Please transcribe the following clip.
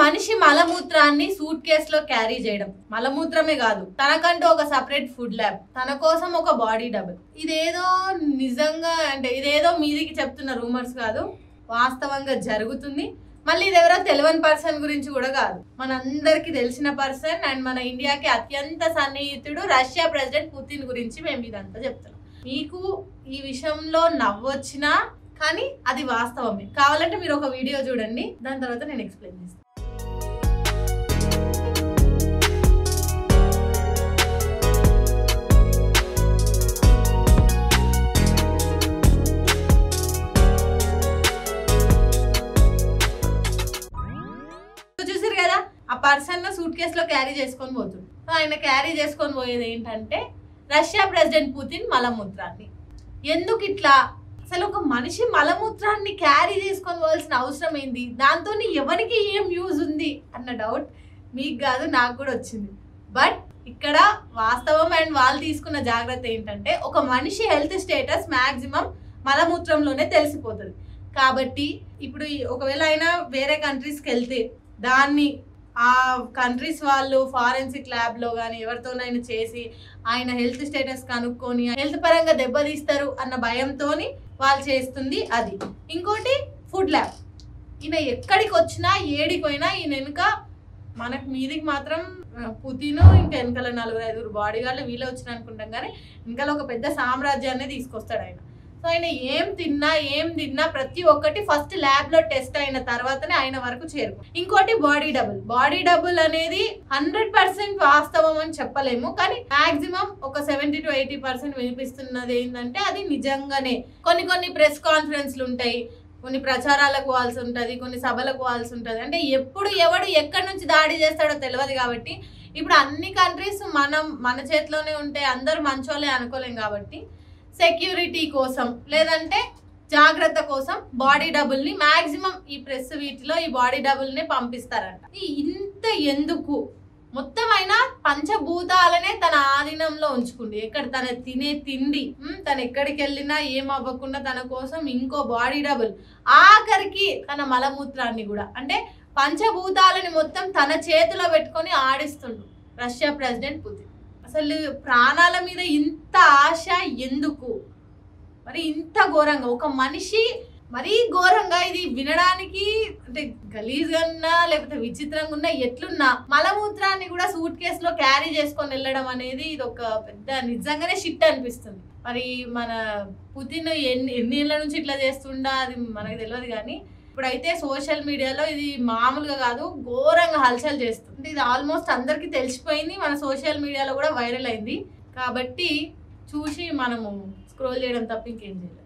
మనిషి మలమూత్రాన్ని సూట్ కేసులో క్యారీ చేయడం, మలమూత్రమే కాదు తనకంటూ ఒక సపరేట్ ఫుడ్ ల్యాబ్, తన కోసం ఒక బాడీ డబుల్. ఇదేదో నిజంగా అంటే ఇదేదో మీదికి చెప్తున్న రూమర్స్ కాదు, వాస్తవంగా జరుగుతుంది. మళ్ళీ ఇది ఎవరో తెలియని పర్సన్ గురించి కూడా కాదు, మనందరికి తెలిసిన పర్సన్ అండ్ మన ఇండియాకి అత్యంత సన్నిహితుడు రష్యా ప్రెసిడెంట్ పుతిన్ గురించి మేము ఇదంతా చెప్తున్నాం. మీకు ఈ విషయంలో నవ్వొచ్చినా కానీ అది వాస్తవమే. కావాలంటే మీరు ఒక వీడియో చూడండి, దాని తర్వాత నేను ఎక్స్ప్లెయిన్ చేస్తాను. చూసారు కదా, ఆ పర్సన్ సూట్ కేసులో క్యారీ చేసుకొని పోతుంది. ఆయన క్యారీ చేసుకొని పోయేది ఏంటంటే రష్యా ప్రెసిడెంట్ పుతిన్ మలమూత్రాన్ని. ఎందుకు ఇట్లా? అసలు ఒక మనిషి మలమూత్రాన్ని క్యారీ చేసుకొని పోవాల్సిన అవసరం ఏంది? దాంతో ఎవరికి ఏం యూజ్ ఉంది అన్న డౌట్ మీకు కాదు, నాకు కూడా వచ్చింది. బట్ ఇక్కడ వాస్తవం అండ్ వాళ్ళు తీసుకున్న జాగ్రత్త ఏంటంటే ఒక మనిషి హెల్త్ స్టేటస్ మ్యాక్సిమం మలమూత్రంలోనే తెలిసిపోతుంది. కాబట్టి ఇప్పుడు ఒకవేళ అయినా వేరే కంట్రీస్కి వెళ్తే దాన్ని ఆ కంట్రీస్ వాళ్ళు ఫారెన్సిక్ ల్యాబ్లో కానీ ఎవరితోనైనా చేసి ఆయన హెల్త్ స్టేటస్ కనుక్కొని హెల్త్ పరంగా దెబ్బతీస్తారు అన్న భయంతో వాళ్ళు చేస్తుంది అది. ఇంకోటి ఫుడ్ ల్యాబ్. ఈయన ఎక్కడికి వచ్చినా ఏడికి పోయినా ఈయన వెనుక మనకు మీదికి మాత్రం పుతిన్ ఇంకా వెనకాల 4-5 బాడీ గార్డులు వీళ్ళే వచ్చిన అనుకుంటాం, కానీ వెనకాల ఒక పెద్ద సామ్రాజ్యాన్ని తీసుకొస్తాడు ఆయన. సో ఆయన ఏం తిన్నా ప్రతి ఒక్కటి ఫస్ట్ ల్యాబ్ లో టెస్ట్ అయిన తర్వాతనే ఆయన వరకు చేరుకు. ఇంకోటి బాడీ డబుల్. బాడీ డబుల్ అనేది 100% వాస్తవం అని చెప్పలేము, కానీ మాక్సిమం ఒక 70 to 80% వినిపిస్తున్నది ఏంటంటే అది నిజంగానే. కొన్ని ప్రెస్ కాన్ఫరెన్స్లు ఉంటాయి, కొన్ని ప్రచారాలకు పోవాల్సి ఉంటుంది, కొన్ని సభలకు పోవాల్సి ఉంటుంది. అంటే ఎప్పుడు ఎవడు ఎక్కడి నుంచి దాడి చేస్తాడో తెలియదు. కాబట్టి ఇప్పుడు అన్ని కంట్రీస్ మన చేతిలోనే ఉంటే అందరూ మంచోళ్ళే అనుకోలేం. కాబట్టి సెక్యూరిటీ కోసం లేదంటే జాగ్రత్త కోసం బాడీ డబుల్ ని మాక్సిమం ఈ ప్రెస్ వీటిలో ఈ బాడీ డబుల్ ని పంపిస్తారంట. ఇంత ఎందుకు? మొత్తం అయినా పంచభూతాలనే తన ఆధీనంలో ఉంచుకుంది. ఎక్కడ తన తినే తిండి, తను ఎక్కడికి వెళ్ళినా ఏం అవ్వకుండా తన కోసం ఇంకో బాడీ డబుల్, ఆఖరికి తన మలమూత్రాన్ని కూడా. అంటే పంచభూతాలని మొత్తం తన చేతిలో పెట్టుకొని ఆడిస్తుండు రష్యా ప్రెసిడెంట్ పుతిన్. అసలు ప్రాణాల మీద ఇంత ఆశ ఎందుకు? మరి ఇంత ఘోరంగా ఒక మనిషి మరీ ఘోరంగా, ఇది వినడానికి అంటే గలీజ్గా ఉన్నా లేకపోతే విచిత్రంగా ఉన్నా ఎట్లున్నా మలమూత్రాన్ని కూడా సూట్ కేసులో క్యారీ చేసుకొని వెళ్ళడం అనేది ఇది ఒక పెద్ద నిజంగానే షిట్ అనిపిస్తుంది. మరి మన పుతిన్ ఎన్ని ఏళ్ళ నుంచి ఇట్లా చేస్తుండా అది మనకు తెలియదు, కానీ ఇప్పుడైతే సోషల్ మీడియాలో ఇది మామూలుగా కాదు, ఘోరంగా హల్చల్ చేస్తుంది. ఇది ఆల్మోస్ట్ అందరికీ తెలిసిపోయింది, మన సోషల్ మీడియాలో కూడా వైరల్ అయింది. కాబట్టి చూసి మనము స్క్రోల్ చేయడం తప్ప ఇంకేం చేయలేదు.